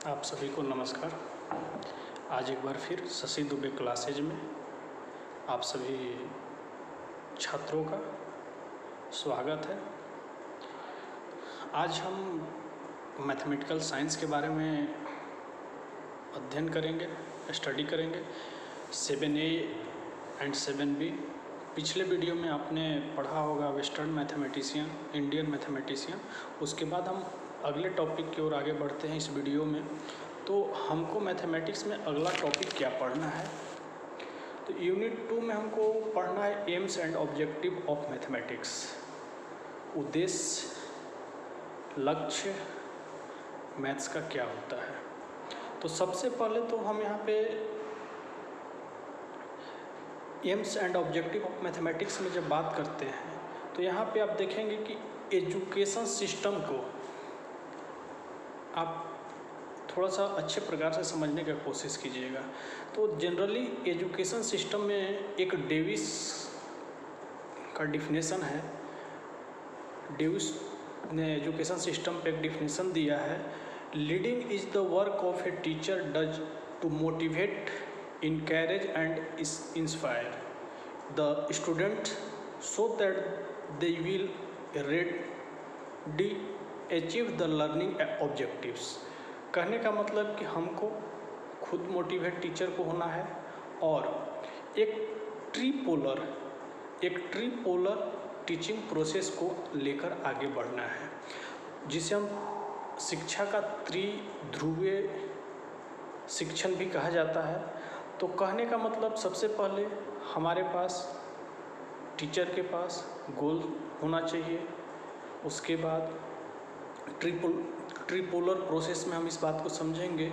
आप सभी को नमस्कार। आज एक बार फिर शशि दुबे क्लासेज में आप सभी छात्रों का स्वागत है। आज हम मैथमेटिकल साइंस के बारे में अध्ययन करेंगे, स्टडी करेंगे 7A एंड 7B। पिछले वीडियो में आपने पढ़ा होगा वेस्टर्न मैथमेटिशियन, इंडियन मैथमेटिशियन। उसके बाद हम अगले टॉपिक की ओर आगे बढ़ते हैं इस वीडियो में। तो हमको मैथमेटिक्स में अगला टॉपिक क्या पढ़ना है, तो यूनिट 2 में हमको पढ़ना है AIIMS and objective of mathematics. उद्देश्य, लक्ष्य मैथ्स का क्या होता है। तो सबसे पहले तो हम यहाँ पे AIIMS and objective of mathematics में जब बात करते हैं तो यहाँ पे आप देखेंगे कि एजुकेशन सिस्टम को आप थोड़ा सा अच्छे प्रकार से समझने की कोशिश कीजिएगा। तो जनरली एजुकेशन सिस्टम में एक डेविस का डिफिनेशन है। डेविस ने एजुकेशन सिस्टम पे एक डिफिनेशन दिया है, leading is the work of a teacher does to motivate, encourage and inspire the student so that they will ready achieve the learning objectives। कहने का मतलब कि हमको खुद मोटिवेट टीचर को होना है और एक ट्रीपोलर टीचिंग प्रोसेस को लेकर आगे बढ़ना है, जिसे हम शिक्षा का त्रिध्रुवीय शिक्षण भी कहा जाता है। तो कहने का मतलब सबसे पहले हमारे पास टीचर के पास गोल होना चाहिए। उसके बाद ट्रिपोलर प्रोसेस में हम इस बात को समझेंगे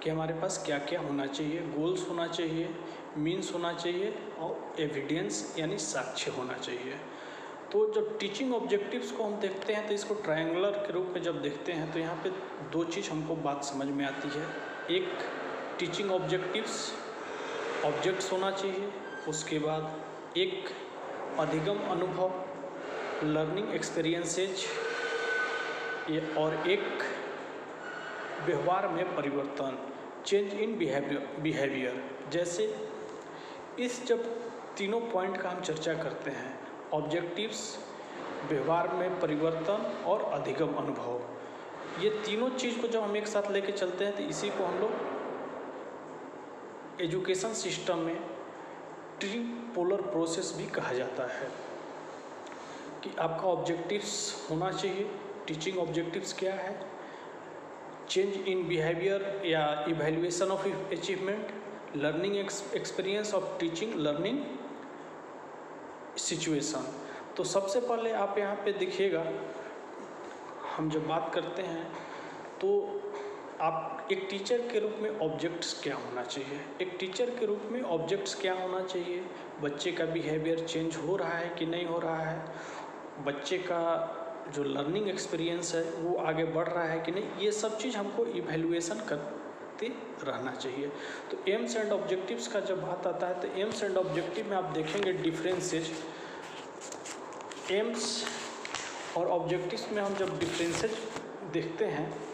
कि हमारे पास क्या क्या होना चाहिए। गोल्स होना चाहिए, मीन्स होना चाहिए और एविडेंस यानी साक्ष्य होना चाहिए। तो जब टीचिंग ऑब्जेक्टिव्स को हम देखते हैं तो इसको ट्रायंगुलर के रूप में जब देखते हैं तो यहाँ पे दो चीज़ हमको बात समझ में आती है। एक, टीचिंग ऑब्जेक्ट्स होना चाहिए। उसके बाद एक अधिगम अनुभव, लर्निंग एक्सपीरियंसेज, और एक व्यवहार में परिवर्तन, चेंज इन बिहेवियर। जैसे इस जब तीनों पॉइंट का हम चर्चा करते हैं, ऑब्जेक्टिव्स, व्यवहार में परिवर्तन और अधिगम अनुभव, ये तीनों चीज़ को जब हम एक साथ लेके चलते हैं तो इसी को हम लोग एजुकेशन सिस्टम में ट्रिपोलर प्रोसेस भी कहा जाता है। कि आपका ऑब्जेक्टिव्स होना चाहिए। टीचिंग ऑब्जेक्टिव्स क्या है? चेंज इन बिहेवियर या evaluation of achievement, learning experience of teaching, learning situation. तो सबसे पहले आप यहाँ पे देखिएगा, हम जब बात करते हैं तो आप एक टीचर के रूप में ऑब्जेक्ट्स क्या होना चाहिए। एक टीचर के रूप में ऑब्जेक्ट्स क्या होना चाहिए? बच्चे का बिहेवियर चेंज हो रहा है कि नहीं हो रहा है, बच्चे का जो लर्निंग एक्सपीरियंस है वो आगे बढ़ रहा है कि नहीं, ये सब चीज़ हमको इवैल्यूएशन करते रहना चाहिए। तो एम्स एंड ऑब्जेक्टिव्स का जब बात आता है तो एम्स एंड ऑब्जेक्टिव में आप देखेंगे डिफरेंसेज। एम्स और ऑब्जेक्टिव्स में हम जब डिफरेंसेज देखते हैं